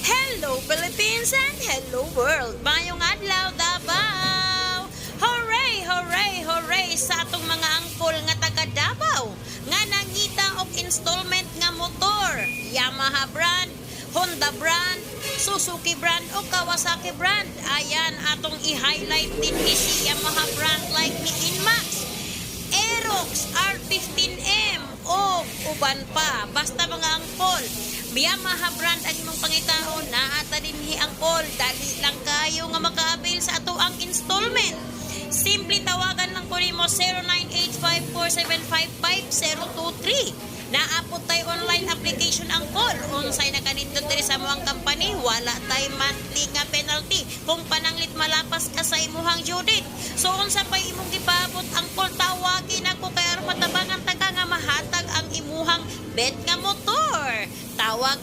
Hello Philippines and hello world! Mayong adlaw Davao! Hooray! Hooray! Hooray sa atong mga angkol nga taga Davao nga nangita og installment nga motor. Yamaha brand, Honda brand, Suzuki brand o Kawasaki brand. Ayan atong i-highlight din si Yamaha brand like ni Inmax, Aerox R15M o uban pa. Basta mga angkol, Yamaha brand ang imong pangitaon na ata dinhi angkol. Dali lang kayo nga maka-avail sa ato ang installment. Simple tawagan lang ko nimo 098547555023. Naapot tayo online application angkol. Unsay na kanindot diri sa moang company, wala tay monthly nga penalty kung pananglit malapas ka sa imuhang judit. So unsa pa imong gipabot angkol, tawagin ako kay aron matabangan taga nga mahatag ang imuhang bet nga motor. Tawag